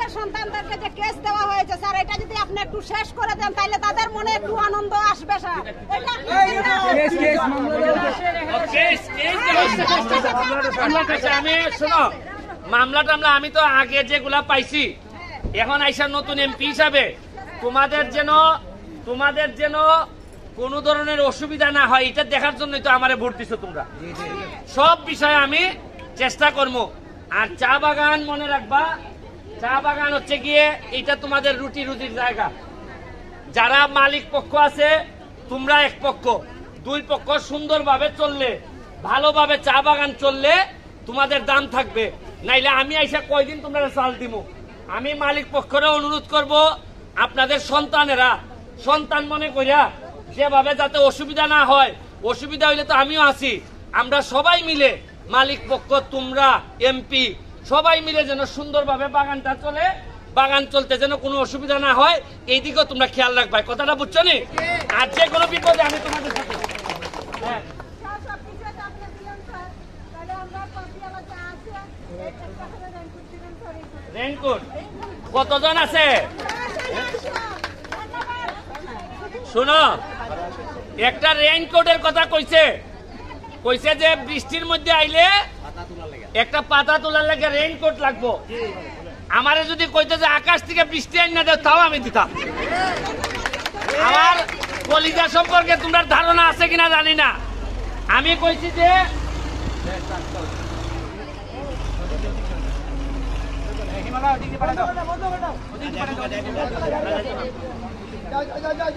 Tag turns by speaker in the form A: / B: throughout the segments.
A: আপনাদের সন্তানদেরকে যে কেস দেওয়া হয়েছে স্যার, এটা যদি আপনি একটু শেষ করে দেন তাহলে তাদের মনে একটু আনন্দ আসবে স্যার।
B: আমি শোনো, মামলা টামলা আমি তো আগে যেগুলা পাইছি, এখন আইসা নতুন এমপি হিসাবে তোমাদের যেন কোন ধরনের অসুবিধা না হয় এটা দেখার জন্যই তো আমারে ভোট দিছো তোমরা। সব বিষয়ে আমি চেষ্টা করবো। আর চা বাগান মনে রাখবা, চা বাগান হচ্ছে গিয়ে এটা তোমাদের রুটি রুটির জায়গা। যারা মালিক পক্ষ আছে তোমরা এক পক্ষ, দুই পক্ষ সুন্দরভাবে চললে, ভালোভাবে চা বাগান চললে তোমাদের দাম থাকবে। নাইলে আমি আইসা কয়দিন তোমরা চাল দিব। আমি মালিক পক্ষরে অনুরোধ করব, আপনাদের সন্তান মনে করিয়া যেভাবে যাতে অসুবিধা না হয়, অসুবিধা হইলে তো আমিও আছি, আমরা সবাই মিলে মালিক পক্ষ, তোমরা এমপি সবাই মিলে যেন সুন্দরভাবে বাগানটা চলে, বাগান চলতে যেন কোনো অসুবিধা না হয় এই দিকেও তোমরা খেয়াল রাখবে। কথাটা বুঝছো নি? আর যে কোনো বিপদে আমি তোমাদের সাথে। হ্যাঁ, রেইনকোট কতজন আছে? শোনো, একটা রেইনকোটের কথা কইছে যে বৃষ্টির মধ্যে আইলে একটা পাতা তোলার লাগে রেইনকোট লাগবো। আমারে যদি কইতে যে আকাশ থেকে বৃষ্টি আইন না দেও, তাও আমি দিতাম। আমার কলিজা সম্পর্কে তোমরা ধারণা আছে কিনা জানি না। আমি কইছি যে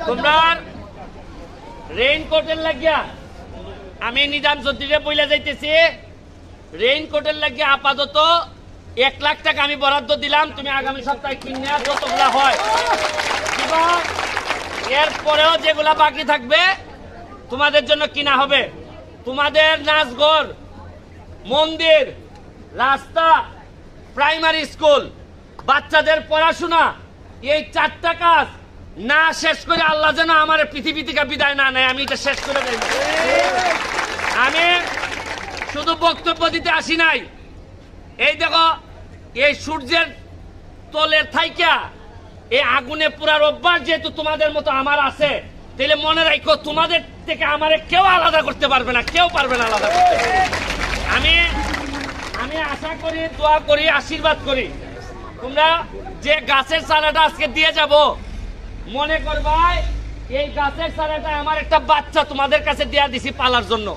B: তোমরা রেইনকোটের লাগিয়া আমি নিজাম চৌধুরীরে বইলা যাইতেছি, রেইনকোটের লাগিয়া আপাতত 1 লাখ টাকা আমি বরাদ্দ দিলাম। তুমি আগামী সপ্তাহে কিনে যতগুলা হয়, এবং এরপরেও যেগুলা বাকি থাকবে তোমাদের জন্য কিনা হবে। তোমাদের নাচঘর, মন্দির, রাস্তা, প্রাইমারি স্কুল, বাচ্চাদের পড়াশোনা, এই 4টা কাজ না শেষ করে আল্লাহ যেন আমার পৃথিবী থেকে বিদায় না নেয়, আমি এটা শেষ করে দেই। আমি শুধু বক্তব্য দিতে আসি নাই। এই দেখো, এই সূর্যের তলের থাইকা এই আগুনে পুরার অভ্যাস যেহেতু তোমাদের মতো আমার আছে, তাহলে মনে রাখো তোমাদের থেকে আমারে কেউ আলাদা করতে পারবে না, কেউ পারবে না আলাদা করতে। আমি আশা করি, দোয়া করি, আশীর্বাদ করি, তোমরা যে গাছের চারাটা আজকে দিয়ে যাব, মনে করবাই এই গাছের চারাটা আমার একটা বাচ্চা তোমাদের কাছে দেয়া দিছি পালার জন্য।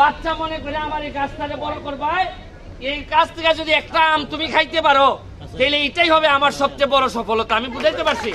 B: বাচ্চা মনে করে আমার এই গাছটাকে বড় করবাই। এই গাছ থেকে যদি একটা আম তুমি খাইতে পারো, তাহলে এটাই হবে আমার সবচেয়ে বড় সফলতা। আমি বুঝাইতে পারছি?